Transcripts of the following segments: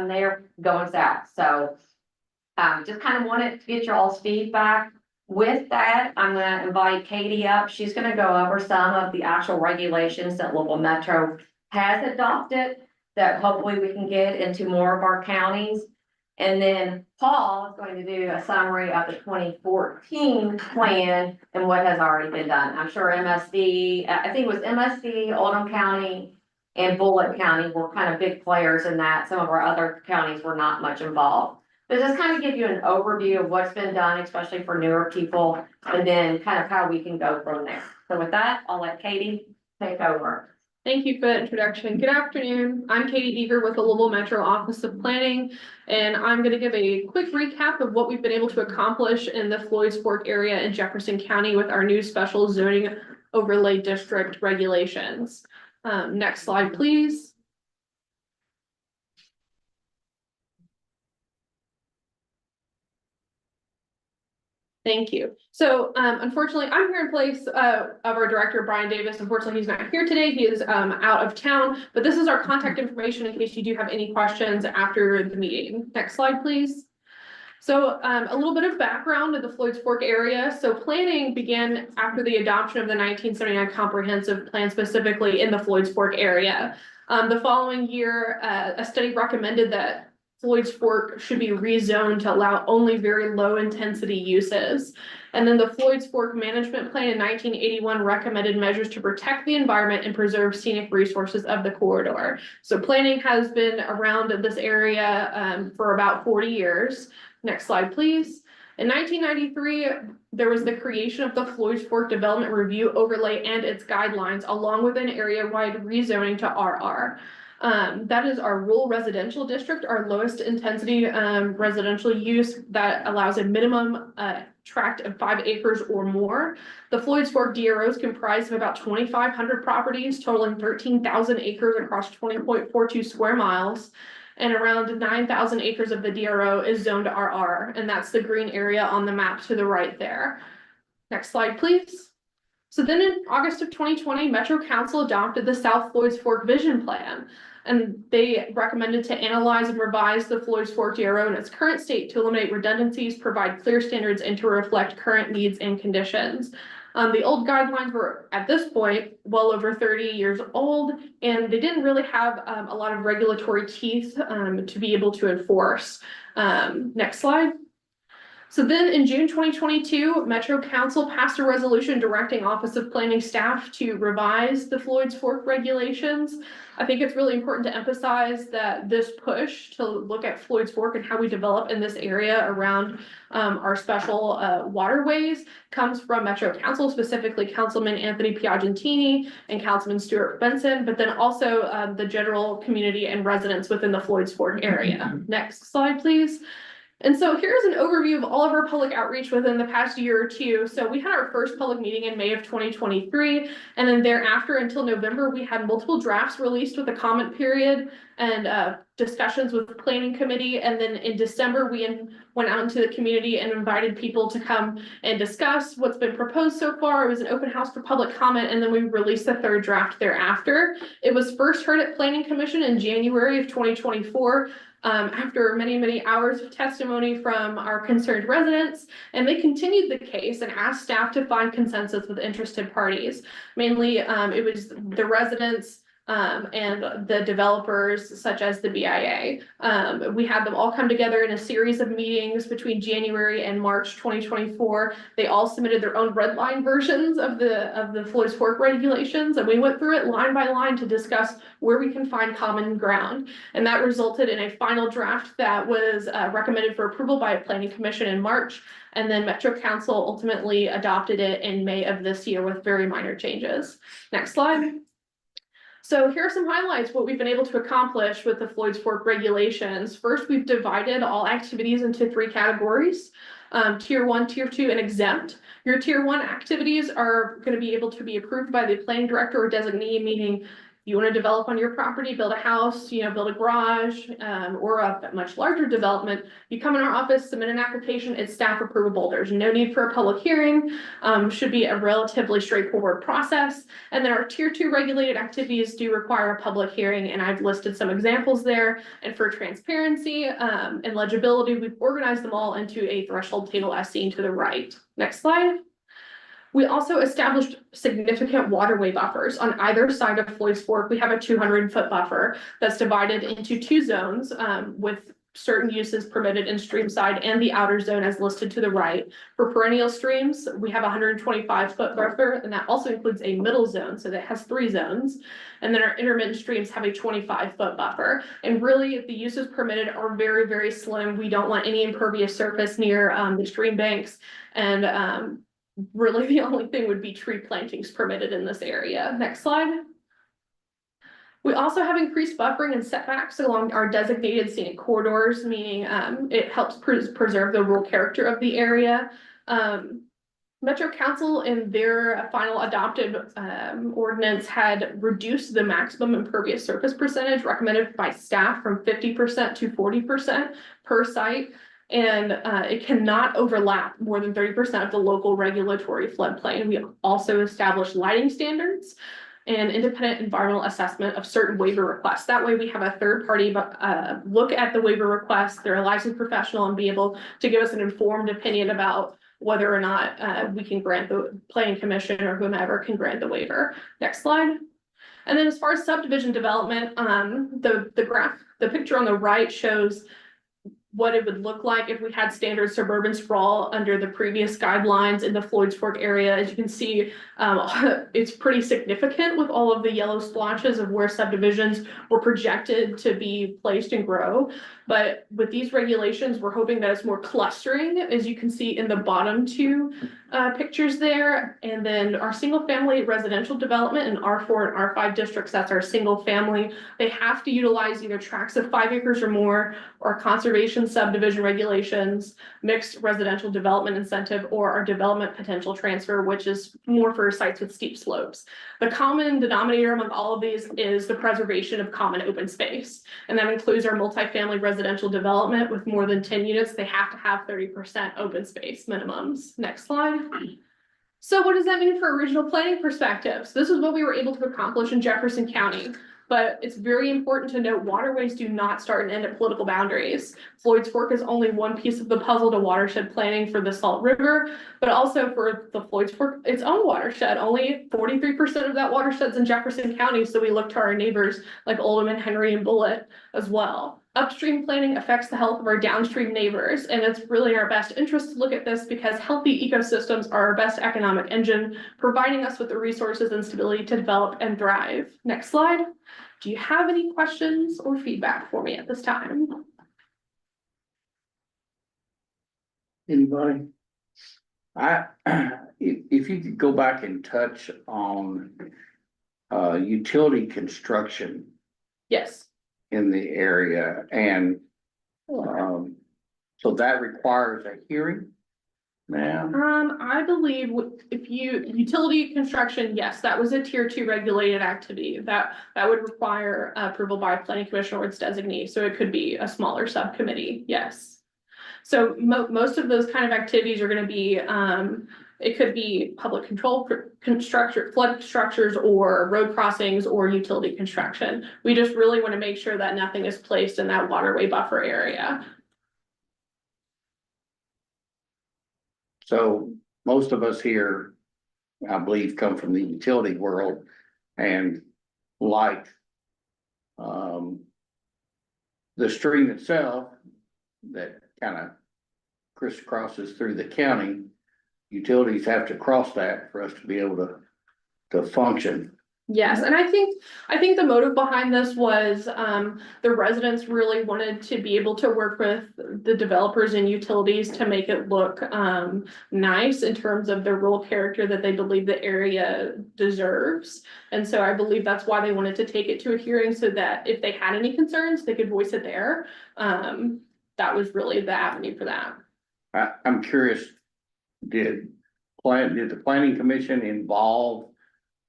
from there going south. So just kind of wanted to get your all's feedback. With that, I'm going to invite Katie up. She's going to go over some of the actual regulations that Louisville Metro has adopted that hopefully we can get into more of our counties. And then Paul is going to do a summary of the 2014 plan and what has already been done. I'm sure MSD, I think it was MSD, Oldham County, and Bullitt County were kind of big players in that. Some of our other counties were not much involved. But just kind of give you an overview of what's been done, especially for newer people, and then kind of how we can go from there. So with that, I'll let Katie take over. Thank you for the introduction. Good afternoon. I'm Katie Deaver with the Louisville Metro Office of Planning, and I'm going to give a quick recap of what we've been able to accomplish in the Floyd's Fork area in Jefferson County with our new special zoning overlay district regulations. Next slide, please. Thank you. So unfortunately, I'm here in place of our director, Brian Davis. Unfortunately, he's not here today. He is out of town, but this is our contact information in case you do have any questions after the meeting. Next slide, please. So a little bit of background of the Floyd's Fork area. So planning began after the adoption of the 1979 comprehensive plan, specifically in the Floyd's Fork area. The following year, a study recommended that Floyd's Fork should be rezoned to allow only very low intensity uses. And then the Floyd's Fork Management Plan in 1981 recommended measures to protect the environment and preserve scenic resources of the corridor. So planning has been around this area for about 40 years. Next slide, please. In 1993, there was the creation of the Floyd's Fork Development Review Overlay and its guidelines, along with an area-wide rezoning to RR. That is our rural residential district, our lowest intensity residential use that allows a minimum tract of 5 acres or more. The Floyd's Fork DRO is comprised of about 2,500 properties, totaling 13,000 acres across 20.42 square miles. And around 9,000 acres of the DRO is zoned RR, and that's the green area on the map to the right there. Next slide, please. So then in August of 2020, Metro Council adopted the South Floyd's Fork Vision Plan, and they recommended to analyze and revise the Floyd's Fork DRO in its current state to eliminate redundancies, provide clear standards, and to reflect current needs and conditions. The old guidelines were, at this point, well over 30 years old, and they didn't really have a lot of regulatory teeth to be able to enforce. Next slide. So then in June 2022, Metro Council passed a resolution directing Office of Planning staff to revise the Floyd's Fork regulations. I think it's really important to emphasize that this push to look at Floyd's Fork and how we develop in this area around our special waterways comes from Metro Council, specifically Councilman Anthony Piagentini and Councilman Stuart Benson, but then also the general community and residents within the Floyd's Fork area. Next slide, please. And so here's an overview of all of our public outreach within the past year or two. So we had our first public meeting in May of 2023, and then thereafter until November, we had multiple drafts released with a comment period and discussions with the planning committee. And then in December, we went out into the community and invited people to come and discuss what's been proposed so far. It was an open house for public comment, and then we released the third draft thereafter. It was first heard at Planning Commission in January of 2024. After many hours of testimony from our concerned residents, and they continued the case and asked staff to find consensus with interested parties. Mainly, it was the residents and the developers such as the BIA. We had them all come together in a series of meetings between January and March 2024. They all submitted their own red line versions of the Floyd's Fork regulations, and we went through it line by line to discuss where we can find common ground. And that resulted in a final draft that was recommended for approval by a planning commission in March. And then Metro Council ultimately adopted it in May of this year with very minor changes. Next slide. So here are some highlights, what we've been able to accomplish with the Floyd's Fork regulations. First, we've divided all activities into 3 categories, Tier 1, Tier 2, and exempt. Your Tier 1 activities are going to be able to be approved by the planning director or designee, meaning You want to develop on your property, build a house, build a garage, or a much larger development, you come in our office, submit an application, it's staff approvable. There's no need for a public hearing, should be a relatively straightforward process. And then our tier 2 regulated activities do require a public hearing, and I've listed some examples there. And for transparency, and legibility, we've organized them all into a threshold table as seen to the right. Next slide. We also established significant waterway buffers on either side of Floyd's Fork. We have a 200-foot buffer that's divided into 2 zones, with certain uses permitted in stream side and the outer zone as listed to the right. For perennial streams, we have a 125-foot buffer, and that also includes a middle zone, so that has 3 zones. And then our intermittent streams have a 25-foot buffer. And really, the uses permitted are very, very slim. We don't want any impervious surface near the stream banks, and really the only thing would be tree plantings permitted in this area. Next slide. We also have increased buffering and setbacks along our designated scenic corridors, meaning it helps preserve the rural character of the area. Metro Council in their final adopted ordinance had reduced the maximum impervious surface percentage recommended by staff from 50% to 40% per site. And it cannot overlap more than 30% of the local regulatory floodplain. We also established lighting standards and independent environmental assessment of certain waiver requests. That way we have a third party look at the waiver request. They're a licensed professional and be able to give us an informed opinion about whether or not we can grant the planning commission or whomever can grant the waiver. Next slide. And then as far as subdivision development, the picture on the right shows what it would look like if we had standard suburban sprawl under the previous guidelines in the Floyd's Fork area. As you can see, it's pretty significant with all of the yellow splotches of where subdivisions were projected to be placed and grow. But with these regulations, we're hoping that it's more clustering, as you can see in the bottom 2 pictures there. And then our single family residential development in R4 and R5 districts, that's our single family. They have to utilize either tracts of 5 acres or more, or conservation subdivision regulations, mixed residential development incentive, or our development potential transfer, which is more for sites with steep slopes. The common denominator among all of these is the preservation of common open space. And that includes our multifamily residential development with more than 10 units. They have to have 30% open space minimums. Next slide. So what does that mean for regional planning perspectives? This is what we were able to accomplish in Jefferson County. But it's very important to note waterways do not start and end at political boundaries. Floyd's Fork is only one piece of the puzzle to watershed planning for the Salt River, but also for the Floyd's Fork, its own watershed. Only 43% of that watershed's in Jefferson County, so we look to our neighbors like Oldham and Henry and Bullitt as well. Upstream planning affects the health of our downstream neighbors, and it's really our best interest to look at this because healthy ecosystems are our best economic engine, providing us with the resources and stability to develop and thrive. Next slide. Do you have any questions or feedback for me at this time? Anybody? If you could go back and touch on utility construction Yes. in the area, and so that requires a hearing now? I believe if utility construction, yes, that was a tier 2 regulated activity that would require approval by a planning commission or its designee. So it could be a smaller subcommittee. Yes. So most of those kind of activities are going to be, it could be public control construction, flood structures, or road crossings, or utility construction. We just really want to make sure that nothing is placed in that waterway buffer area. So most of us here, I believe, come from the utility world and like the stream itself that kind of crisscrosses through the county. Utilities have to cross that for us to be able to function. Yes, and I think the motive behind this was the residents really wanted to be able to work with the developers and utilities to make it look nice in terms of the rural character that they believe the area deserves. And so I believe that's why they wanted to take it to a hearing, so that if they had any concerns, they could voice it there. That was really the avenue for that. I'm curious, did the planning commission involve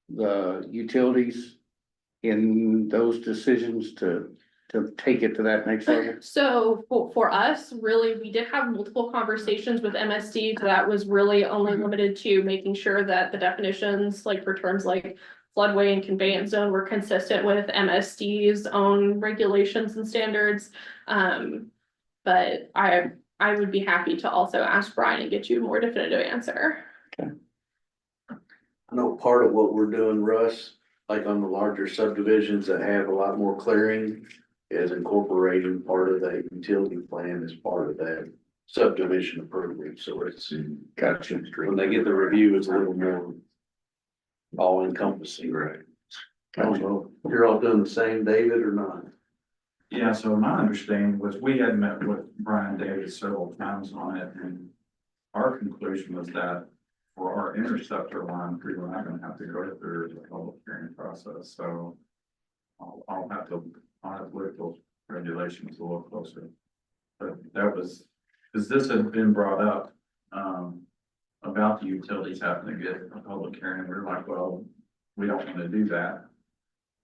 the utilities in those decisions to take it to that next level? So for us, really, we did have multiple conversations with MSD. That was really only limited to making sure that the definitions, like for terms like floodway and conveyance zone, were consistent with MSD's own regulations and standards. But I would be happy to also ask Brian and get you a more definitive answer. I know part of what we're doing, Russ, like on the larger subdivisions that have a lot more clearing, is incorporating part of that utility plan as part of that subdivision approval. So it's, Gotcha. when they get the review, it's a little more all encompassing. Right. I don't know, you're all doing the same, David, or not? Yeah, so my understanding was we had met with Brian Davis several times on it, and our conclusion was that for our interceptor line, we were not gonna have to go through the public hearing process, so I'll have to look at those regulations a little closer. But that was, because this had been brought up, about the utilities having to get a public hearing, we were like, well, we don't want to do that.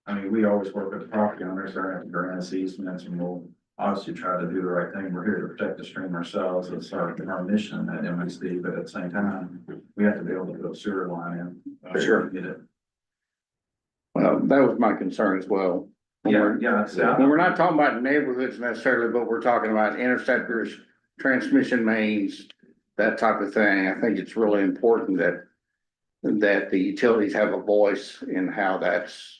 I mean, we always work with the property owners, they're having grant us easements, and we'll obviously try to do the right thing. We're here to protect the stream ourselves. It's our mission at MSD, but at the same time, we have to be able to put a sewer line in. Sure. Get it. Well, that was my concern as well. Yeah. When we're not talking about neighborhoods necessarily, but we're talking about interceptors, transmission mains, that type of thing. I think it's really important that the utilities have a voice in how that's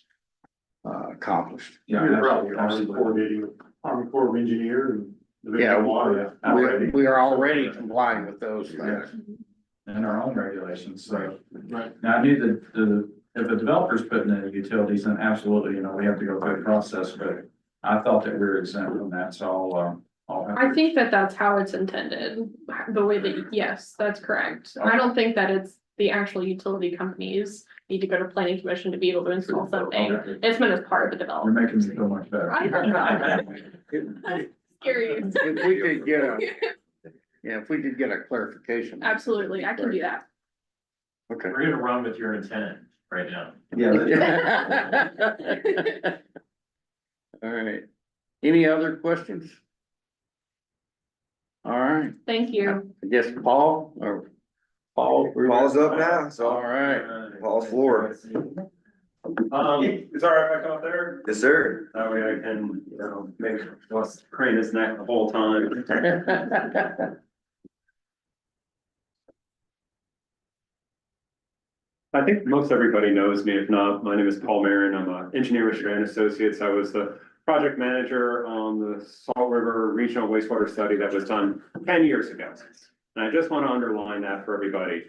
accomplished. Yeah, You're probably absolutely. coordinating with Army Corps of Engineer and. the Yeah, water. we are already complying with those things. And our own regulations, so. Right. Now, I knew that if the developer's putting in utilities, then absolutely, we have to go through the process, but I thought that we were exempt from that, so I'll have to. I think that that's how it's intended, the way that, yes, that's correct. I don't think that it's the actual utility companies need to go to planning commission to be able to install something. Okay. It's meant as part of the You're development. making me feel much better. I don't know. Scary. If we could get if we could get a clarification. Absolutely, I can do that. Okay. We're gonna run with your intent right now. Yeah. All right. Any other questions? All right, Thank you. I guess Paul. Paul's up now, so All right. Paul's floor. Is it all right if I come up there? Yes, sir. That way I can, make us crane his neck the whole time. I think most everybody knows me. If not, my name is Paul Marin. I'm an engineer with Strand Associates. I was the project manager on the Salt River Regional Wastewater Study that was done 10 years ago. And I just want to underline that for everybody.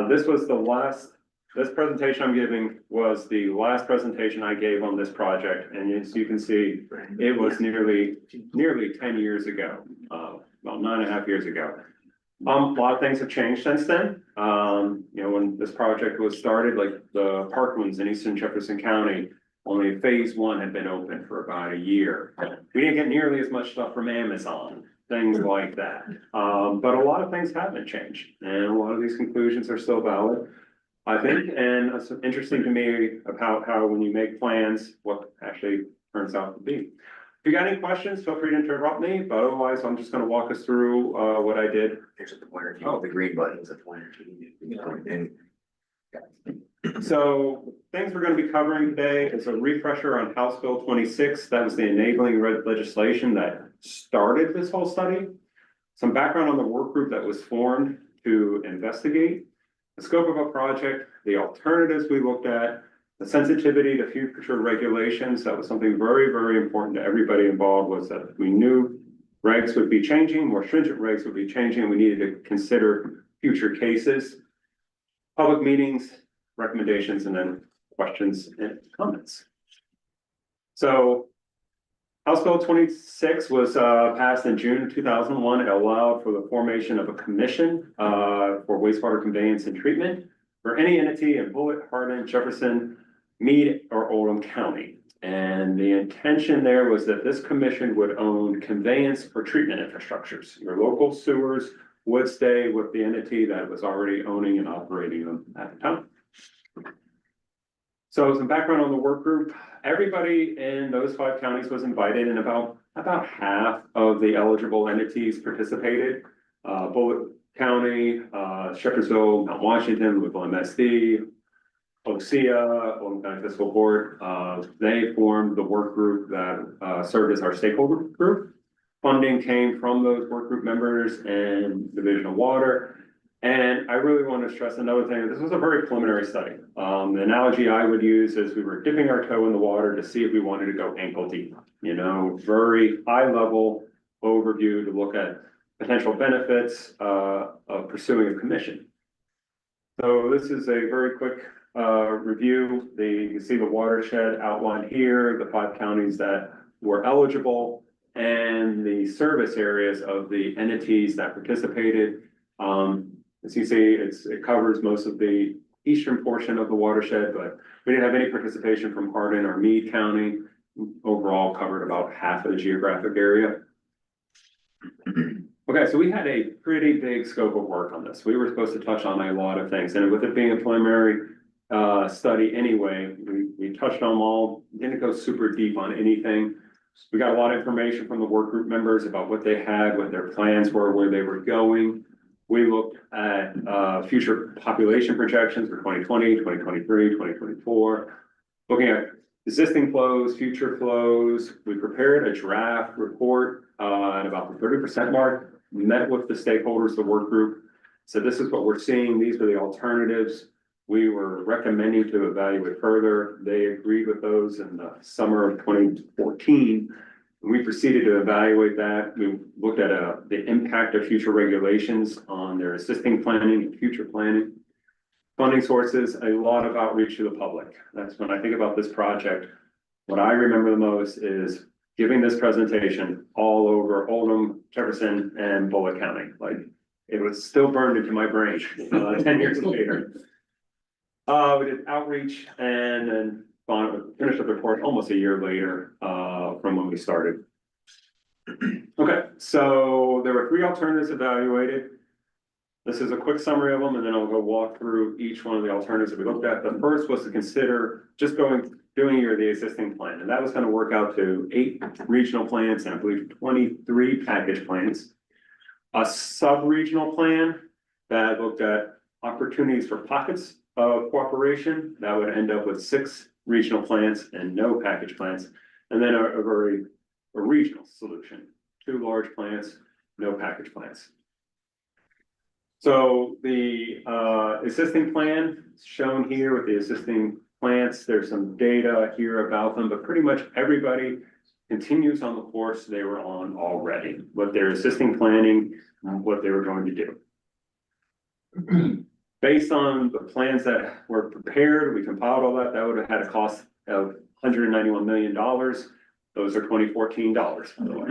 This presentation I'm giving was the last presentation I gave on this project. And as you can see, it was nearly 10 years ago, about 9.5 years ago. A lot of things have changed since then. When this project was started, like the Parklands in Eastern Jefferson County, only phase 1 had been open for about a year. We didn't get nearly as much stuff from Amazon, things like that. But a lot of things haven't changed, and a lot of these conclusions are still valid, I think. And it's interesting to me about how when you make plans, what actually turns out to be. If you got any questions, feel free to interrupt me, but otherwise, I'm just gonna walk us through what I did. Here's the pointer. Oh, the green button is the pointer. And So things we're gonna be covering today is a refresher on House Bill 26. That was the enabling legislation that started this whole study. Some background on the work group that was formed to investigate the scope of a project, the alternatives we looked at, the sensitivity to future regulations. That was something very, very important to everybody involved, was that we knew regs would be changing, more stringent regs would be changing. We needed to consider future cases, public meetings, recommendations, and then questions and comments. So House Bill 26 was passed in June 2001. It allowed for the formation of a commission for wastewater conveyance and treatment for any entity in Bullitt, Hardin, Jefferson, Meade, or Oldham County. And the intention there was that this commission would own conveyance or treatment infrastructures. Your local sewers would stay with the entity that was already owning and operating them at the time. So some background on the work group, everybody in those 5 counties was invited and about half of the eligible entities participated. Bullitt County, Shepherdsville, Mount Washington, Louisville MSD, OCEA, Oldham County Fiscal Court, they formed the work group that served as our stakeholder group. Funding came from those work group members and Division of Water. And I really want to stress another thing. This was a very preliminary study. The analogy I would use is we were dipping our toe in the water to see if we wanted to go ankle deep. You know, very high level overview to look at potential benefits of pursuing a commission. So this is a very quick review. You can see the watershed outlined here, the 5 counties that were eligible, and the service areas of the entities that participated. As you see, it covers most of the eastern portion of the watershed, but we didn't have any participation from Hardin or Meade County. Overall covered about half of the geographic area. Okay, so we had a pretty big scope of work on this. We were supposed to touch on a lot of things, and with it being a preliminary study anyway, we touched on them all, didn't go super deep on anything. We got a lot of information from the work group members about what they had, what their plans were, where they were going. We looked at future population projections for 2020, 2023, 2024, looking at existing flows, future flows. We prepared a draft report at about the 30% mark. We met with the stakeholders, the work group. So this is what we're seeing. These are the alternatives we were recommending to evaluate further. They agreed with those in the summer of 2014. We proceeded to evaluate that. We looked at the impact of future regulations on their existing planning and future planning. Funding sources, a lot of outreach to the public. That's when I think about this project. What I remember the most is giving this presentation all over Oldham, Jefferson, and Bullitt County. Like, it was still burned into my brain 10 years later. We did outreach and then finished the report almost a year later from when we started. Okay, so there were 3 alternatives evaluated. This is a quick summary of them, and then I'll go walk through each one of the alternatives that we looked at. The first was to consider just doing the existing plan, and that was going to work out to 8 regional plans and I believe 23 package plans. A sub-regional plan that looked at opportunities for pockets of cooperation that would end up with 6 regional plans and no package plans, and then a regional solution, 2 large plants, no package plans. So the existing plan shown here with the existing plants, there's some data here about them, but pretty much everybody continues on the course they were on already, with their existing planning, what they were going to do. Based on the plans that were prepared, we compiled all that, that would have had a cost of $191 million. Those are 2014 dollars, by the way.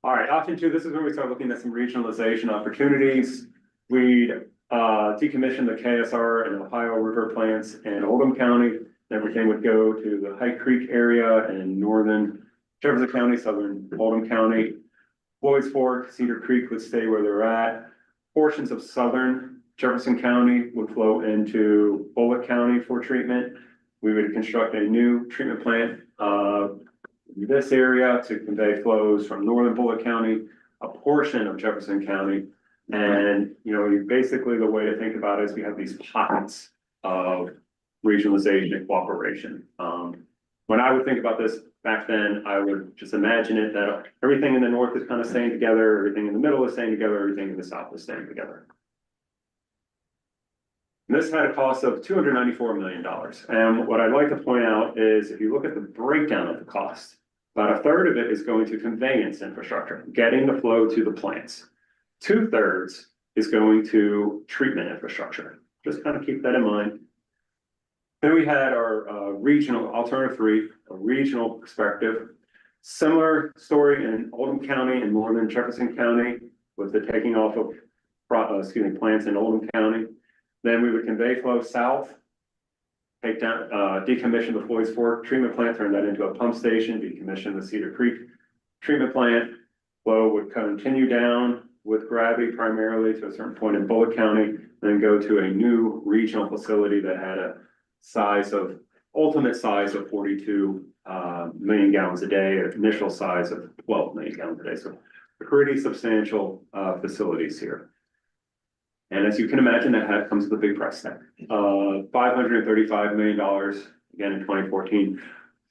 All right, option 2, this is where we start looking at some regionalization opportunities. We decommissioned the KSR and Ohio River plants in Oldham County. Everything would go to the High Creek area in northern Jefferson County, southern Oldham County. Floyd's Fork, Cedar Creek would stay where they're at. Portions of southern Jefferson County would flow into Bullitt County for treatment. We would construct a new treatment plant in this area to convey flows from northern Bullitt County, a portion of Jefferson County. And, you know, basically the way to think about it is we have these pockets of regionalization and cooperation. When I would think about this back then, I would just imagine it that everything in the north is kind of staying together, everything in the middle is staying together, everything in the south is staying together. And this had a cost of $294 million. And what I'd like to point out is if you look at the breakdown of the cost, about a third of it is going to conveyance infrastructure, getting the flow to the plants. 2/3 is going to treatment infrastructure. Just kind of keep that in mind. Then we had our regional alternative 3, a regional perspective. Similar story in Oldham County and northern Jefferson County with the taking off of plants in Oldham County. Then we would convey flow south, take down, decommission the Floyd's Fork treatment plant, turn that into a pump station, decommission the Cedar Creek treatment plant. Flow would continue down with gravity primarily to a certain point in Bullitt County, then go to a new regional facility that had a ultimate size of 42 million gallons a day, or initial size of 12 million gallons a day. So pretty substantial facilities here. And as you can imagine, that comes with a big price tag. $535 million, again in 2014.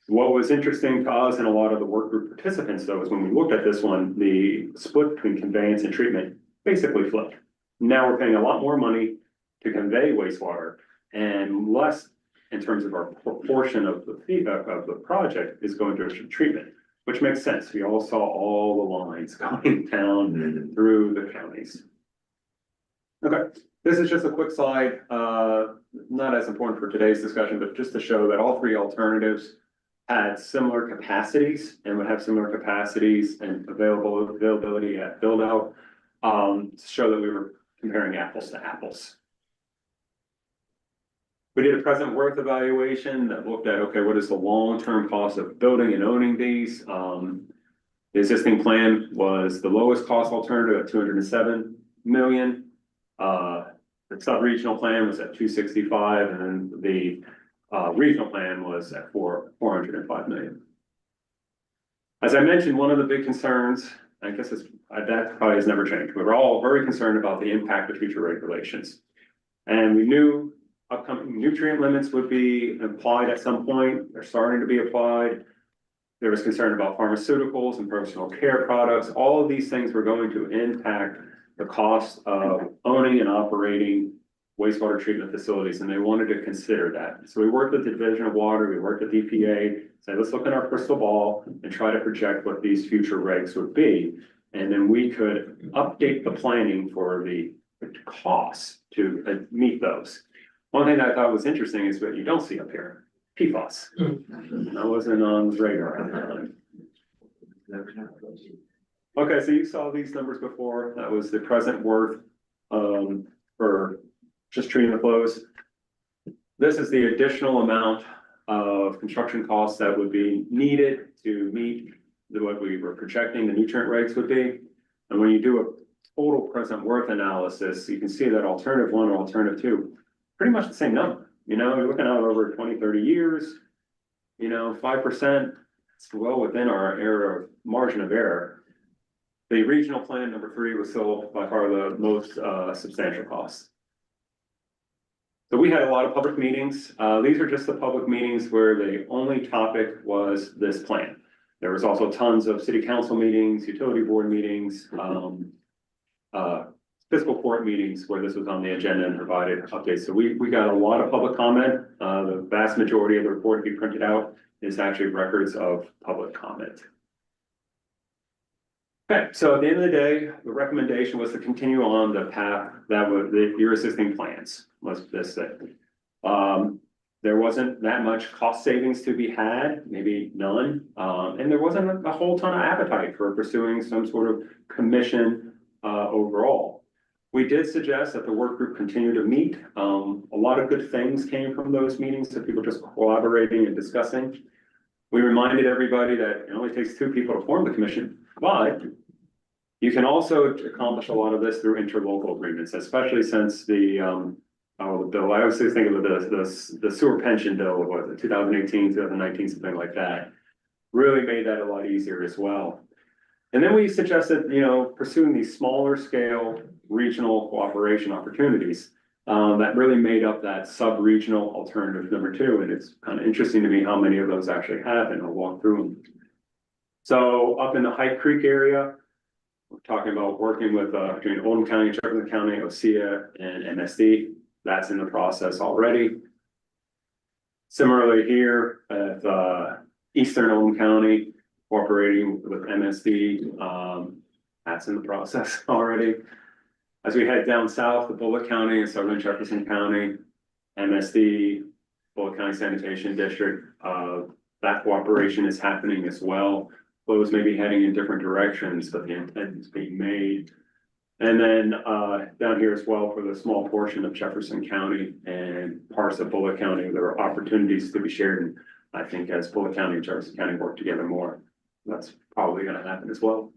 What was interesting to us and a lot of the work group participants, though, is when we looked at this one, the split between conveyance and treatment basically flipped. Now we're paying a lot more money to convey wastewater and less in terms of our proportion of the feedback of the project is going to treatment, which makes sense. We all saw all the lines going down through the counties. Okay, this is just a quick slide, not as important for today's discussion, but just to show that all three alternatives had similar capacities and would have similar capacities and availability at build out, to show that we were comparing apples to apples. We did a present worth evaluation that looked at, okay, what is the long-term cost of building and owning these? The existing plan was the lowest cost alternative at 207 million. The sub-regional plan was at 265, and then the regional plan was at 405 million. As I mentioned, one of the big concerns, I guess that probably has never changed. We were all very concerned about the impact of future regulations. And we knew upcoming nutrient limits would be applied at some point. They're starting to be applied. There was concern about pharmaceuticals and personal care products. All of these things were going to impact the cost of owning and operating wastewater treatment facilities, and they wanted to consider that. So we worked with the Division of Water, we worked with EPA, said, let's look at our crystal ball and try to project what these future regs would be. And then we could update the planning for the costs to meet those. One thing that I thought was interesting is what you don't see up here, PFAS. That wasn't on the radar at the time. Okay, so you saw these numbers before. That was the present worth for just treating the flows. This is the additional amount of construction costs that would be needed to meet what we were projecting the nutrient regs would be. And when you do a total present worth analysis, you can see that alternative one or alternative two, pretty much the same number. You know, you're looking at over 20, 30 years, 5%, it's well within our error margin of error. The regional plan number 3 was still by far the most substantial cost. So we had a lot of public meetings. These are just the public meetings where the only topic was this plan. There was also tons of city council meetings, utility board meetings, fiscal court meetings where this was on the agenda and provided updates. So we got a lot of public comment. The vast majority of the report to be printed out is actually records of public comment. Okay, so at the end of the day, the recommendation was to continue on the path that was your existing plans, was this thing. There wasn't that much cost savings to be had, maybe none. And there wasn't a whole ton of appetite for pursuing some sort of commission overall. We did suggest that the work group continue to meet. A lot of good things came from those meetings, so people just collaborating and discussing. We reminded everybody that it only takes 2 people to form the commission, but you can also accomplish a lot of this through interlocal agreements, especially since the bill. I always think of the sewer pension bill, what was it, 2018, 2019, something like that. Really made that a lot easier as well. And then we suggested, pursuing these smaller scale regional cooperation opportunities that really made up that sub-regional alternative number 2. And it's kind of interesting to me how many of those actually happen. I'll walk through them. So up in the High Creek area, we're talking about working with between Oldham County, Jefferson County, OSEA, and MSD. That's in the process already. Similarly here at Eastern Oldham County, cooperating with MSD, that's in the process already. As we head down south to Bullitt County and Southern Jefferson County, MSD, Bullitt County Sanitation District, that cooperation is happening as well. Flows may be heading in different directions, but the intent is being made. And then down here as well for the small portion of Jefferson County and parts of Bullitt County, there are opportunities to be shared. And I think as Bullitt County and Jefferson County work together more, that's probably going to happen as well.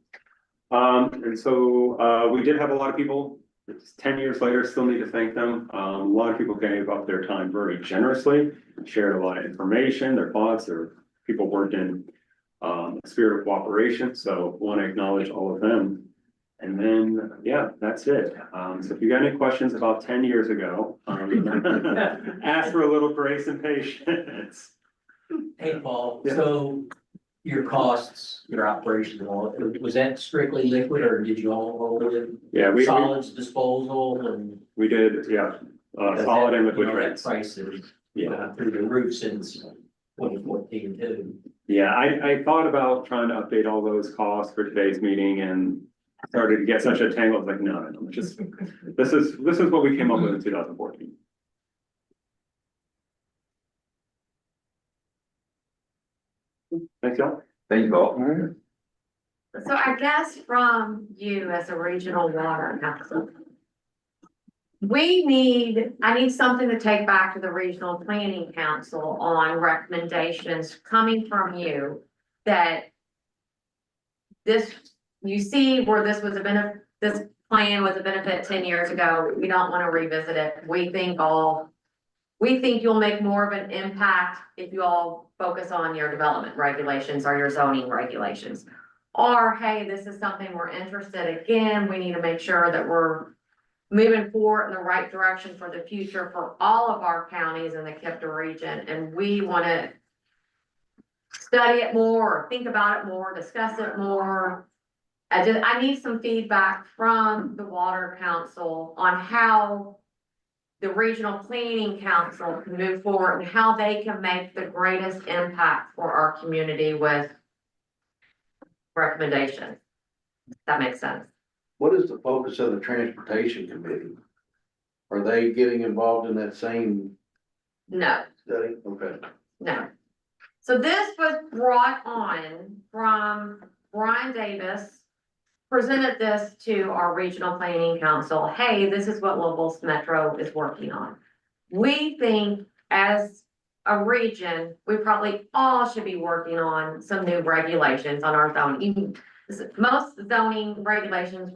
And so, we did have a lot of people, it's 10 years later, still need to thank them. A lot of people gave up their time very generously, shared a lot of information, their thoughts, people worked in a spirit of cooperation, so want to acknowledge all of them. And then, yeah, that's it. So if you got any questions about 10 years ago, ask for a little grace and patience. Hey, Paul, Yeah. so your costs, your operations, and all, was that strictly liquid or did you all roll in Yeah, we solids disposal and? did, yeah, solid and liquid That rates. price is Yeah. through the roof since 2014 too. Yeah, I thought about trying to update all those costs for today's meeting and started to get such a tangle, I was like, no, just, this is what we came up with in 2014. Thanks, y'all. Thank you all. All right. So I guess from you as a regional water council. I need something to take back to the regional planning council on recommendations coming from you. That you see where this plan was a benefit 10 years ago, we don't want to revisit it, we think you'll make more of an impact if you all focus on your development regulations or your zoning regulations. Or, hey, this is something we're interested, again, we need to make sure that we're moving forward in the right direction for the future for all of our counties in the KIPDA region, and we want to study it more, or think about it more, discuss it more. I need some feedback from the Water Council on how the Regional Planning Council can move forward and how they can make the greatest impact for our community with recommendations. That makes sense. What is the focus of the transportation committee? Are they getting involved in that same No, study? Okay. no. So this was brought on from Brian Davis, presented this to our Regional Planning Council. Hey, this is what Louisville's Metro is working on. We think as a region, we probably all should be working on some new regulations on our zoning. Most zoning regulations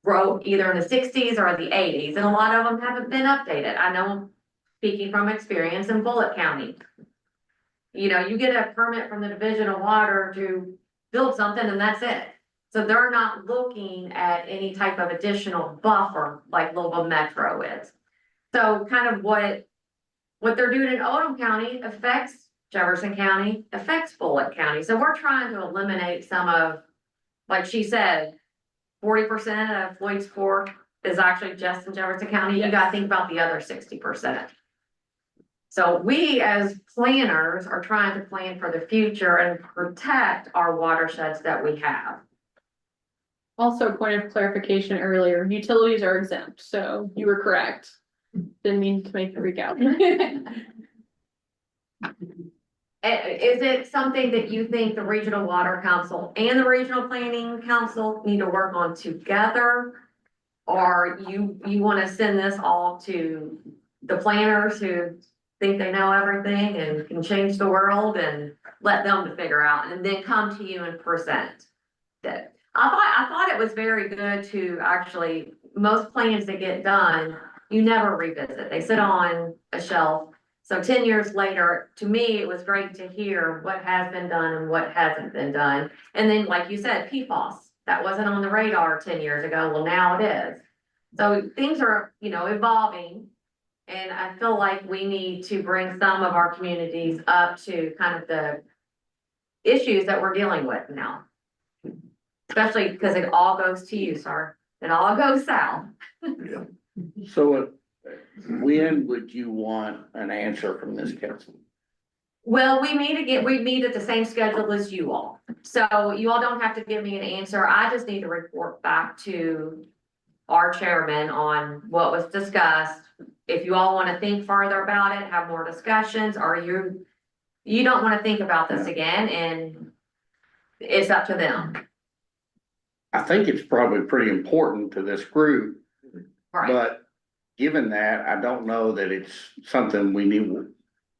wrote either in the 60s or the 80s, and a lot of them haven't been updated. I know, speaking from experience in Bullitt County. You know, you get a permit from the Division of Water to build something and that's it. So they're not looking at any type of additional buffer like Louisville Metro is. So kind of what they're doing in Oldham County affects Jefferson County, affects Bullitt County. So we're trying to eliminate some of, like she said, 40% of Floyd's Fork is actually just in Jefferson County. You gotta think about the other 60%. So we as planners are trying to plan for the future and protect our watersheds that we have. Also, point of clarification earlier, utilities are exempt, so you were correct. Didn't mean to make you freak out. Is it something that you think the Regional Water Council and the Regional Planning Council need to work on together? Or you want to send this all to the planners who think they know everything and can change the world and let them to figure out and then come to you and present it? I thought it was very good to actually, most plans that get done, you never revisit. They sit on a shelf. So 10 years later, to me, it was great to hear what has been done and what hasn't been done. And then, like you said, PFAS, that wasn't on the radar 10 years ago. Well, now it is. So things are, evolving. And I feel like we need to bring some of our communities up to kind of the issues that we're dealing with now. Especially because it all goes to you, sir. It all goes south. So when would you want an answer from this council? Well, we meet at the same schedule as you all. So you all don't have to give me an answer. I just need to report back to our chairman on what was discussed. If you all want to think further about it, have more discussions, or you don't want to think about this again, and it's up to them. I think it's probably pretty important to this group, Right. but given that, I don't know that it's something we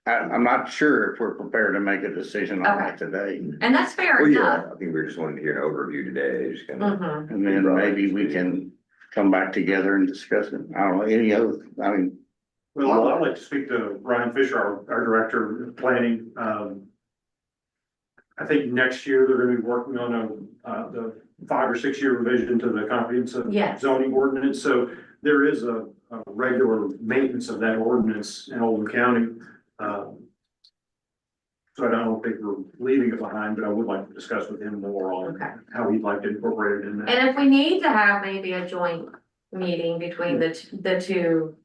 I'm not sure if we're prepared to make a decision on that today. And that's fair Well, enough. yeah, I think we just wanted to hear an overview today, just kind of. Mhm. And then maybe we can come back together and discuss it. I don't know, any other, I mean, Well, I'd like to speak to Brian Fisher, our director of planning. I think next year they're gonna be working on the 5 or 6 year revision to the comprehensive Yes. zoning ordinance. So there is a regular maintenance of that ordinance in Oldham County. So I don't think we're leaving it behind, but I would like to discuss with him more on Okay. how he'd like to incorporate it in that. And if we need to have maybe a joint meeting between the two,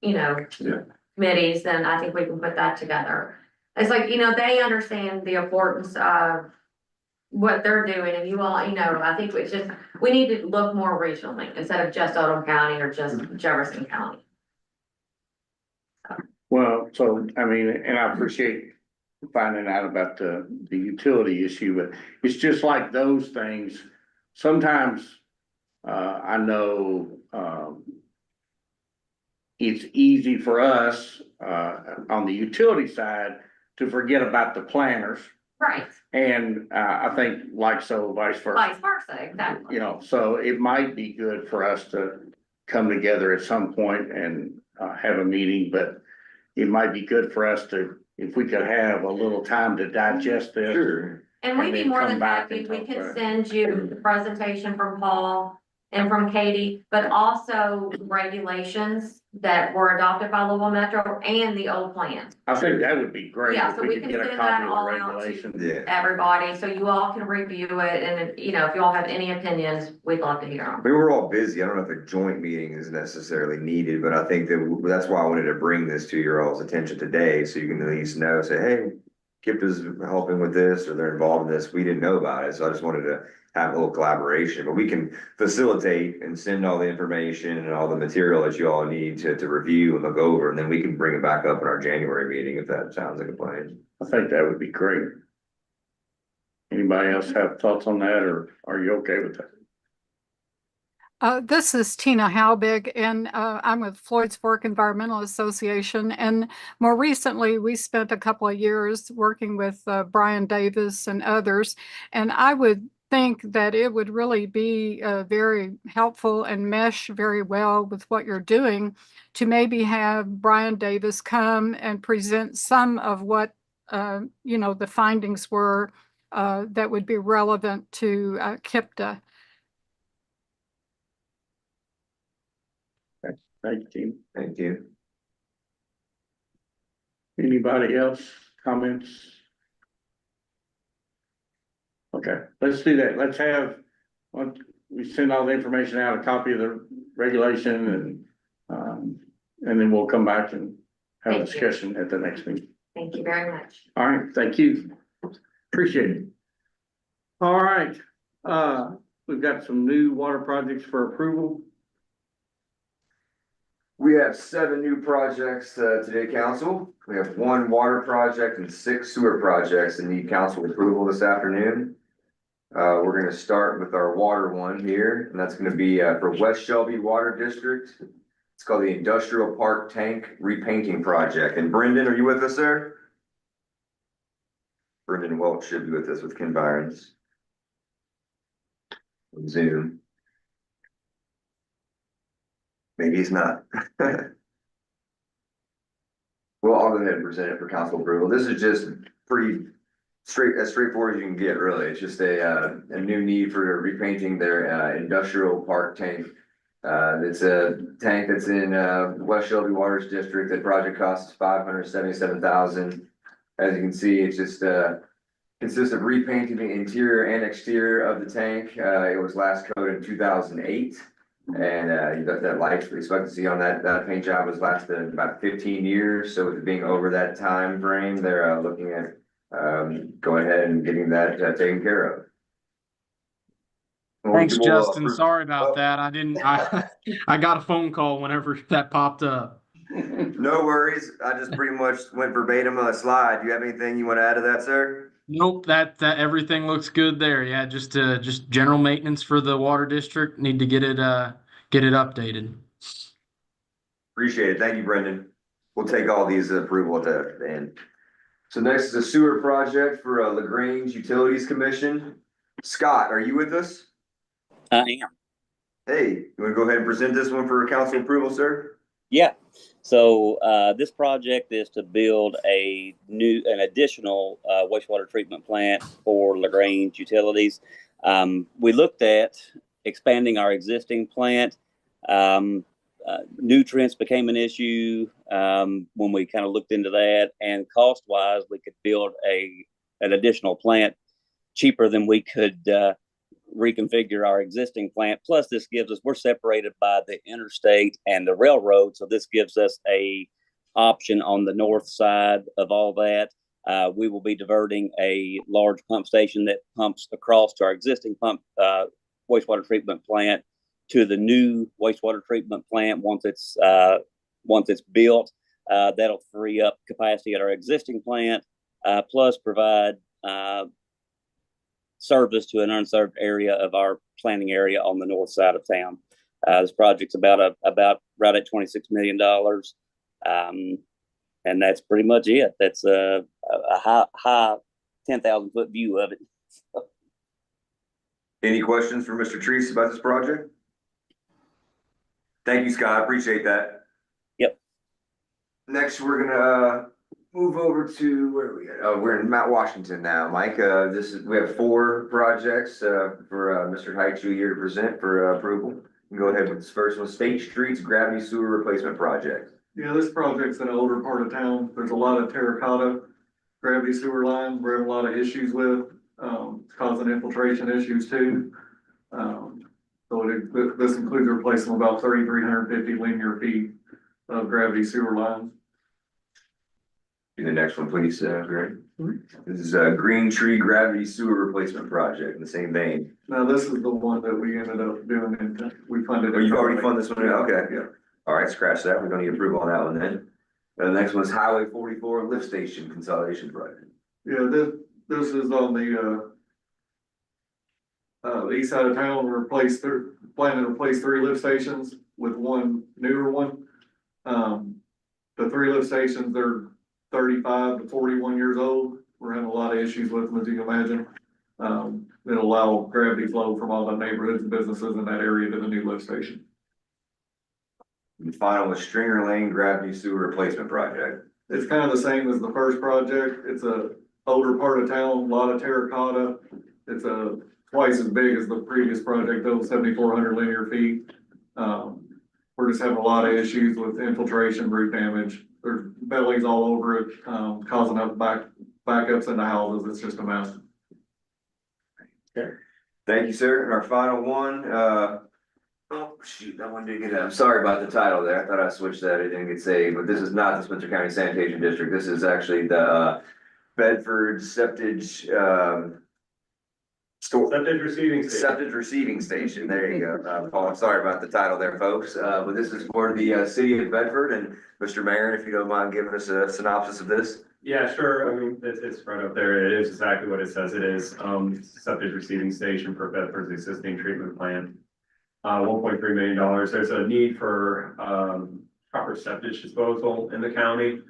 you know, Yeah. committees, then I think we can put that together. It's like, you know, they understand the importance of what they're doing, and you all, you know, I think it's just, we need to look more regionally instead of just Oldham County or just Jefferson County. well, so, I mean, and I appreciate finding out about the utility issue, but it's just like those things. Sometimes, I know, it's easy for us, on the utility side to forget about the planners. Right, And, I think like so vice versa. vice versa, exactly. You know, so it might be good for us to come together at some point and, have a meeting, but it might be good for us to, if we could have a little time to digest this. Sure. And we'd And be then more come than back happy, and we talk can about it. send you the presentation from Paul and from Katie, but also regulations that were adopted by Louisville Metro and the old plan. I think that would be great Yeah, if so we we could can get a send copy that of the all out to regulations. Yeah. everybody, so you all can review it, and, you know, if you all have any opinions, we'd love to hear I them. mean, we're all busy. I don't know if a joint meeting is necessarily needed, but I think that that's why I wanted to bring this to your all's attention today, so you can at least know, say, hey, KIPDA's helping with this, or they're involved in this. We didn't know about it, so I just wanted to have a little collaboration, but we can facilitate and send all the information and all the material that you all need to review and look over, and then we can bring it back up in our January meeting, if that sounds like a plan. I think that would be great. Anybody else have thoughts on that, or are you okay with that? This is Tina Halbig, and I'm with Floyd's Fork Environmental Association. And more recently, we spent a couple of years working with Brian Davis and others. And I would think that it would really be very helpful and mesh very well with what you're doing to maybe have Brian Davis come and present some of what, you know, the findings were that would be relevant to KIPDA. Thank you, team. Thank you. Anybody else comments? Okay, let's do that. Let's have, we send all the information out, a copy of the regulation, and then we'll come back and have a Thank you. discussion at the next meeting. Thank you very much. All right, thank you. Appreciate it. All right, we've got some new water projects for approval. We have 7 new projects today, council. We have 1 water project and 6 sewer projects that need council approval this afternoon. We're gonna start with our water one here, and that's gonna be for West Shelby Water District. It's called the Industrial Park Tank Repainting Project. And Brendan, are you with us, sir? Brendan Welch should be with us with Ken Byron's Zoom. Maybe he's not. Well, I'll go ahead and present it for council approval. This is just pretty as straightforward as you can get, really. It's just a new need for repainting their industrial park tank. It's a tank that's in West Shelby Waters District. The project costs $577,000. As you can see, it's just consists of repainting the interior and exterior of the tank. It was last coated in 2008. And that life expectancy on that paint job was lasted about 15 years. So with it being over that time frame, they're looking at going ahead and getting that taken care of. Thanks, Justin. Sorry about that. I got a phone call whenever that popped up. No worries. I just pretty much went verbatim on a slide. Do you have anything you want to add to that, sir? Nope, that everything looks good there. Yeah, just general maintenance for the water district. Need to get it updated. Appreciate it. Thank you, Brendan. we'll take all these approval at the end. So next is a sewer project for LaGrange Utilities Commission. Scott, are you with us? I am. Hey, you wanna go ahead and present this one for council approval, sir? Yeah. So this project is to build an additional wastewater treatment plant for LaGrange Utilities. We looked at expanding our existing plant. Nutrients became an issue when we kind of looked into that, and cost-wise, we could build an additional plant cheaper than we could reconfigure our existing plant. Plus, this gives us, we're separated by the interstate and the railroad, so this gives us a option on the north side of all that. We will be diverting a large pump station that pumps across to our existing wastewater treatment plant to the new wastewater treatment plant once it's built. That'll free up capacity at our existing plant, plus provide service to an unserved area of our planning area on the north side of town. This project's about right at $26 million. And that's pretty much it. That's a high 10,000 foot view of it. Any questions for Mr. Treese about this project? Thank you, Scott. I appreciate that. Yep. Next, we're gonna move over to where are we at? Oh, we're in Mount Washington now, Mike. We have 4 projects for Mr. Haichu here to present for approval. You can go ahead with this first one, State Streets Gravity Sewer Replacement Project. Yeah, this project's in an older part of town. There's a lot of terracotta gravity sewer lines we're having a lot of issues with, causing infiltration issues too. This includes replacing about 3,350 linear feet of gravity sewer lines. The next one, please, Greg. This is a Green Tree Gravity Sewer Replacement Project in the same vein. Now, this is the one that we ended up doing and we funded. Oh, you've already funded this one? Okay, yeah. All right, scratch that. We don't need approval on that one then. The next one is Highway 44 Lift Station Consolidation Project. Yeah, this is on the east side of town. We're planning to replace 3 lift stations with one newer one. The 3 lift stations, they're 35 to 41 years old. We're having a lot of issues with them, as you can imagine. It'll allow gravity flow from all the neighborhoods and businesses in that area to the new lift station. And final is Stringer Lane Gravity Sewer Replacement Project. It's kind of the same as the first project. It's a older part of town, a lot of terracotta. It's twice as big as the previous project, though, 7,400 linear feet. We're just having a lot of issues with infiltration, root damage. There's bellies all over it, causing up backups in the houses. It's just a mess. Okay. Thank you, sir. And our final one, oh, shoot, that one didn't get it. I'm sorry about the title there. I thought I switched that. It didn't get saved, but this is not the Spencer County Sanitation District. This is actually the Bedford Septic Septic Receiving Station. There you go. Paul, I'm sorry about the title there, folks. But this is for the city of Bedford. And Mr. Mayor, if you don't mind giving us a synopsis of this. Yeah, sure. I mean, it's right up there. It is exactly what it says it is. Septic receiving station for Bedford's existing treatment plant. $1.3 million. There's a need for proper septic disposal in the county.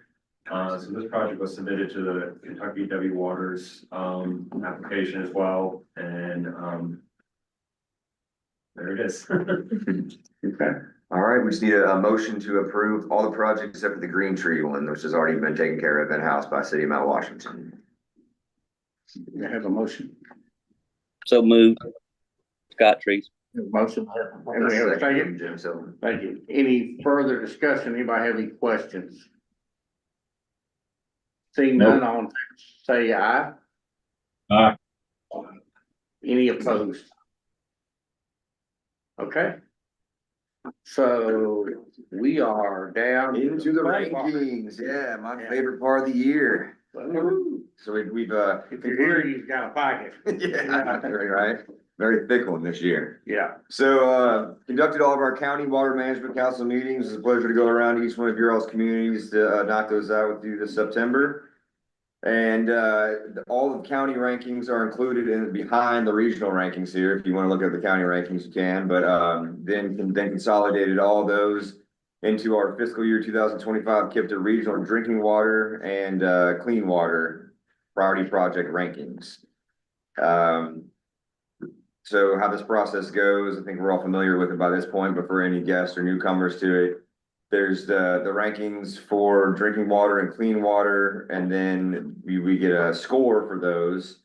So this project was submitted to the Kentucky W Waters application as well, and there it is. Okay. All right, we just need a motion to approve all the projects except for the Green Tree one, which has already been taken care of in-house by City of Mount Washington. I have a motion. So moved. Scott Treese. Motion. Anybody have a second? Jim Silver. Thank you. Any further discussion? Anybody have any questions? Seeing none, all in favor, say aye. Aye. Any opposed? Okay. So we are down Into the rankings, yeah, my favorite part of the year. So we've If you're here, you've got a pocket. yeah, right, very thick one this year. Yeah. So, conducted all of our county water management council meetings. It's a pleasure to go around each one of your all's communities to knock those out with you this September. And all of the county rankings are included behind the regional rankings here. If you want to look at the county rankings, you can. But then consolidated all those into our fiscal year 2025 KIPDA regional drinking water and clean water priority project rankings. So how this process goes, I think we're all familiar with it by this point, but for any guests or newcomers to it, there's the rankings for drinking water and clean water, and then we get a score for those.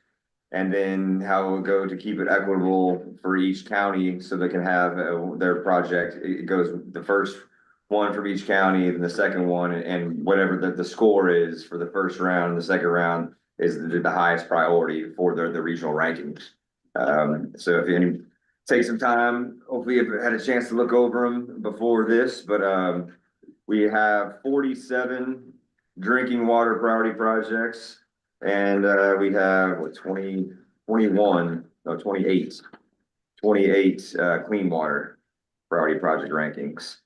And then how it will go to keep it equitable for each county so they can have their project. It goes the first one from each county, then the second one, and whatever the score is for the first round, and the second round is the highest priority for the regional rankings. So if you take some time, hopefully you've had a chance to look over them before this, but we have 47 drinking water priority projects. And we have what 28 clean water priority project rankings.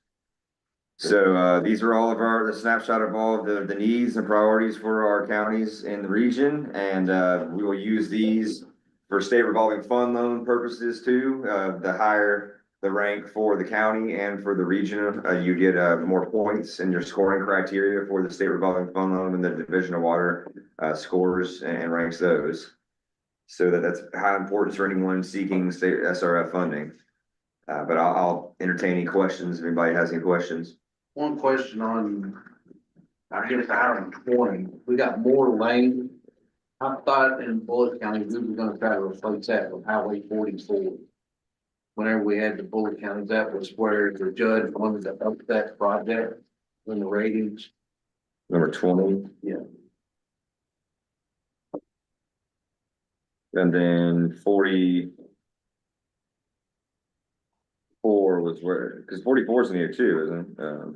So these are all of the snapshot of all of the needs and priorities for our counties in the region, and we will use these for state revolving fund loan purposes too. The higher the rank for the county and for the region, you get more points in your scoring criteria for the state revolving fund loan, and the Division of Water scores and ranks those. So that's high importance for anyone seeking state SRF funding. But I'll entertain any questions if anybody has any questions. One question on, I guess, item 20, we got more lane. I thought in Bullitt County, we were gonna try to replace that with Highway 44. Whenever we had the Bullitt County, that was where the judge wanted to up that project in the ratings. Number 20. Yeah. And then 44 was where, because 44 is in here too, isn't it?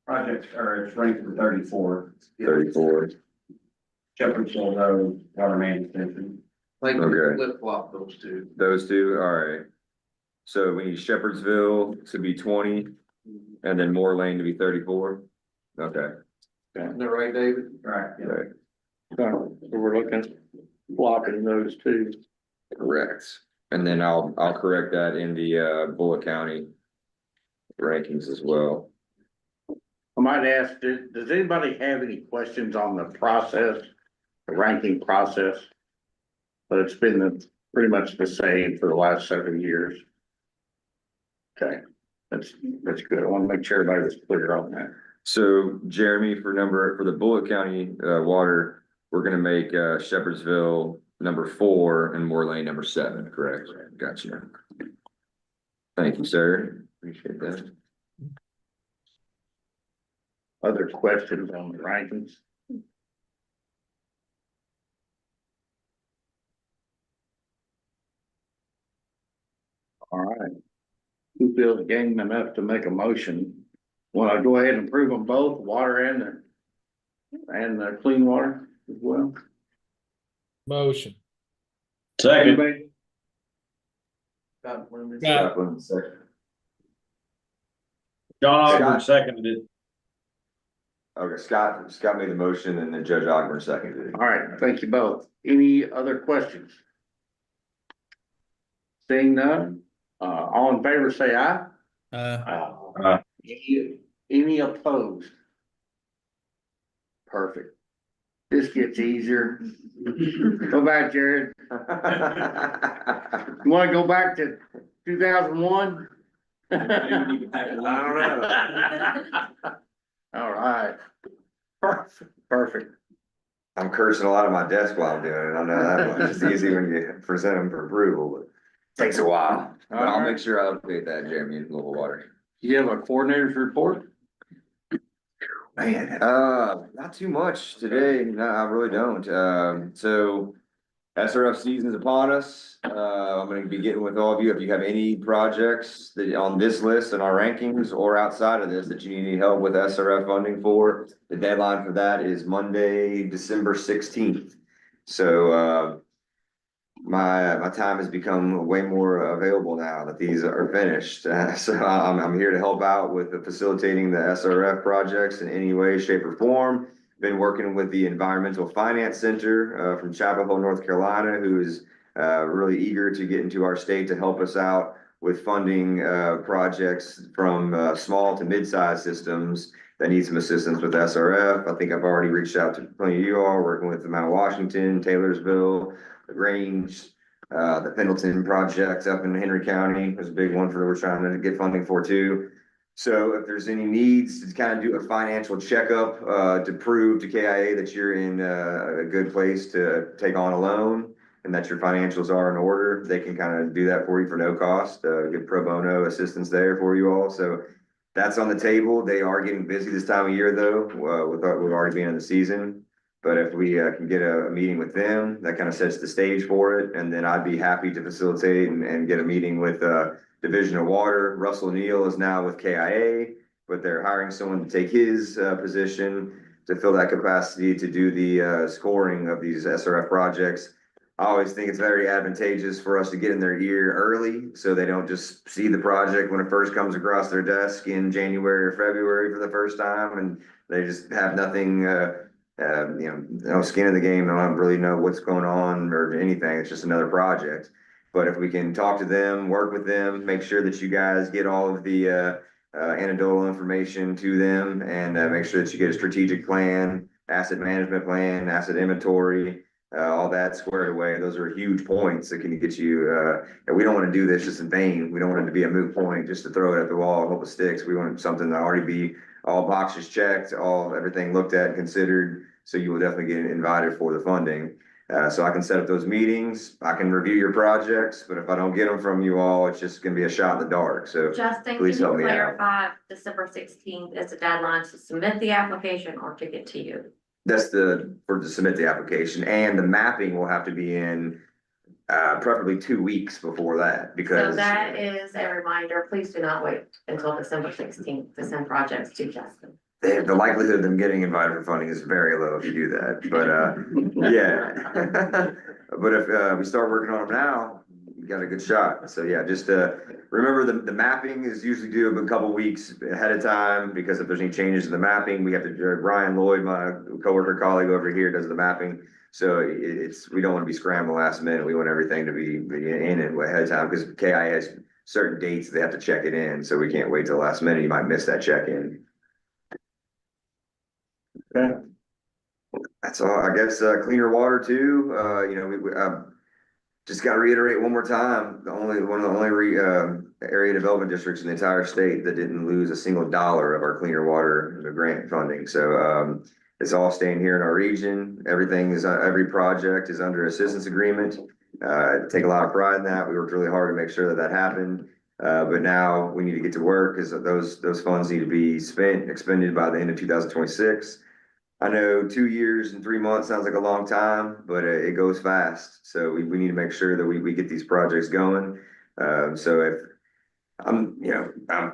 Projects are, it's ranked for 34. 34. Shepherdville Road, water main extension. Like Okay. flip flop those two. Those two, all right. So we need Shepherdsville to be 20 and then Moore Lane to be 34. Okay. Isn't that right, David? Right. Okay. So we're looking at blocking those two. Correct. And then I'll correct that in the Bullitt County rankings as well. I might ask, does anybody have any questions on the process, the ranking process? But it's been pretty much the same for the last several years. Okay, that's good. I want to make sure everybody was clear on that. So Jeremy, for the Bullitt County water, we're gonna make Shepherdsville number 4 and Moore Lane number 7, correct? Gotcha. Thank you, sir. Appreciate that. Other questions on the rankings? All right. Who feels game enough to make a motion? Want to go ahead and approve them both, water and the clean water as well? Motion. Anybody? Got one minute. Yeah. Scotland, second. John Scott. seconded it. Okay, Scott made the motion and then Judge Ogburn seconded it. All right, thank you both. Any other questions? Seeing none, all in favor, say aye. Any opposed? Perfect. This gets easier. Go back, Jared. You wanna go back to 2001? I don't know. All right. Perfect. I'm cursing a lot at my desk while I'm doing it. I know that much. It's easy when you present them for approval, but it takes a while. But I'll make sure I update that, Jeremy, in Global Water. You have a coordinator's report? Man, not too much today. No, I really don't. So SRF season's upon us. I'm gonna be getting with all of you. If you have any projects that on this list in our rankings or outside of this that you need help with SRF funding for, the deadline for that is Monday, December 16th. So, my time has become way more available now that these are finished. So I'm here to help out with facilitating the SRF projects in any way, shape, or form. Been working with the Environmental Finance Center from Chapel Hill, North Carolina, who is really eager to get into our state to help us out with funding, projects from, small to mid-sized systems that need some assistance with SRF. I think I've already reached out to plenty of you all, working with the Mount Washington, Taylorsville, the Grange, the Pendleton project up in Henry County was a big one for we're trying to get funding for too. So if there's any needs to kind of do a financial checkup, to prove to KIA that you're in a good place to take on a loan and that your financials are in order, they can kind of do that for you for no cost, get pro bono assistance there for you all. So that's on the table. They are getting busy this time of year though, with already being in the season. But if we can get a meeting with them, that kind of sets the stage for it. And then I'd be happy to facilitate and get a meeting with Division of Water. Russell Neal is now with KIA, but they're hiring someone to take his position to fill that capacity to do the scoring of these SRF projects. I always think it's very advantageous for us to get in their ear early so they don't just see the project when it first comes across their desk in January or February for the first time and they just have nothing, no skin in the game. They don't really know what's going on or anything. It's just another project. But if we can talk to them, work with them, make sure that you guys get all of the anecdotal information to them and make sure that you get a strategic plan, asset management plan, asset inventory, all that squared away. Those are huge points that can get you, and we don't want to do this just in vain. We don't want it to be a moot point just to throw it at the wall and hope it sticks. We want something to already be all boxes checked, everything looked at and considered. So you will definitely get invited for the funding. So I can set up those meetings. I can review your projects, but if I don't get them from you all, it's just gonna be a shot in the dark. So Justin, please can you help me out. clarify December 16th is the deadline to submit the application or to get to you? That's to submit the application, and the mapping will have to be in preferably 2 weeks before that, So because that is a reminder, please do not wait until December 16th to send projects to Justin. the likelihood of them getting invited for funding is very low if you do that, but yeah. But if we start working on them now, you got a good shot. So yeah, just remember the mapping is usually due a couple weeks ahead of time, because if there's any changes in the mapping, we have to, Brian Lloyd, my coworker colleague over here, does the mapping. So we don't want to be scrambling last minute. We want everything to be in it ahead of time, because KI has certain dates they have to check it in. So we can't wait till last minute. You might miss that check-in. Okay. That's all. I guess cleaner water too. We just got to reiterate one more time. One of the only area development districts in the entire state that didn't lose a single dollar of our cleaner water grant funding. So it's all staying here in our region. Every project is under assistance agreement. Take a lot of pride in that. We worked really hard to make sure that happened. But now we need to get to work, because those funds need to be expended by the end of 2026. I know 2 years and 3 months sounds like a long time, but it goes fast. So we need to make sure that we get these projects going. So if I'm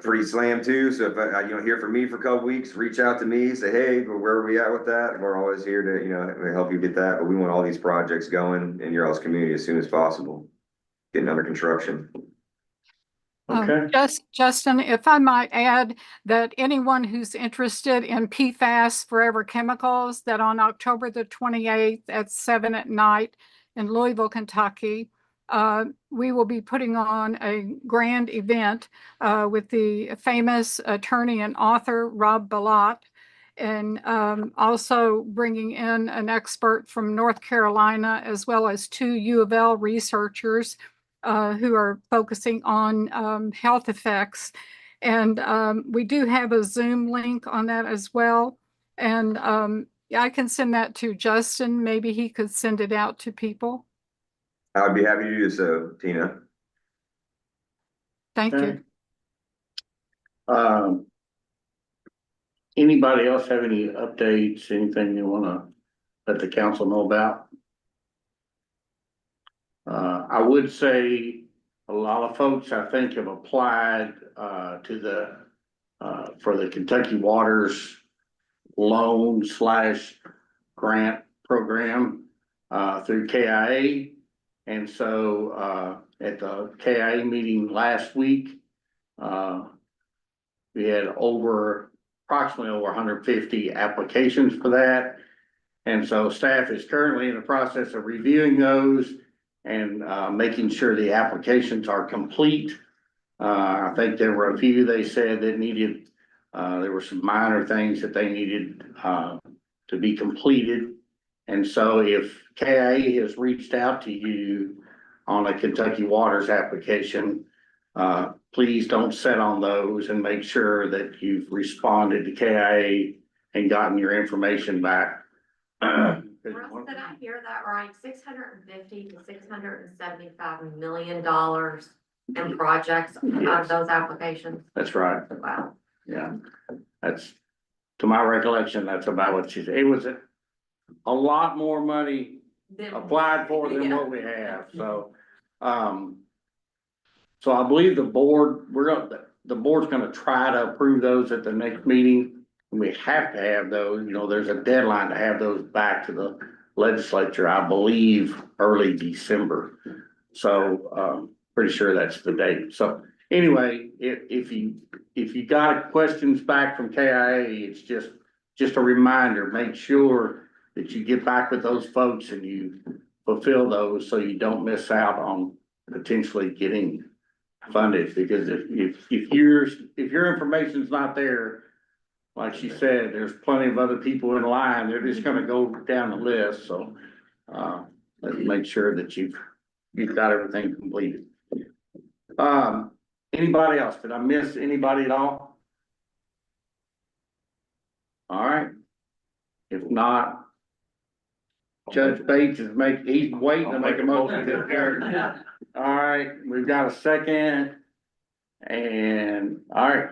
pretty slammed too. So if I hear from me for a couple weeks, reach out to me, say, hey, where are we at with that? And we're always here to, help you get that. But we want all these projects going in your all's community as soon as possible, getting under construction. Okay. Justin, if I might add that anyone who's interested in PFAS Forever Chemicals, that on October the 28th at 7 p.m. in Louisville, Kentucky, we will be putting on a grand event with the famous attorney and author Rob Balott, and also bringing in an expert from North Carolina, as well as 2 U of L researchers who are focusing on health effects. And we do have a Zoom link on that as well. And I can send that to Justin. Maybe he could send it out to people. I would be happy to do so, Tina. Thank you. Anybody else have any updates, anything you want to let the council know about? I would say a lot of folks, I think, have applied for the Kentucky Waters loan/grant program through KIA. And so at the KIA meeting last week, we had approximately over 150 applications for that. And so staff is currently in the process of reviewing those and making sure the applications are complete I think there were a few they said that needed, there were some minor things that they needed, to be completed. And so if KIA has reached out to you on a Kentucky Waters application, please don't sit on those and make sure that you've responded to KIA and gotten your information back. Russ, did I hear that right? $650 to $675 million in projects out of those applications. That's right. Wow. Yeah, that's, to my recollection, that's about what she said. It was a lot more money applied for than what we have, so. So I believe the board, the board's gonna try to approve those at the next meeting. We have to have those, you know, there's a deadline to have those back to the legislature, I believe, early December. So, pretty sure that's the date. So anyway, if you got questions back from KIA, it's just a reminder, make sure that you get back with those folks and you fulfill those so you don't miss out on potentially getting funded, because if your information's not there, like she said, there's plenty of other people in line, they're just gonna go down the list, so let's make sure that you've got everything completed. Anybody else? Did I miss anybody at all? All right. If not, Judge Bates he's waiting to make a motion to adjourn. All right, we've got a second. And, all right,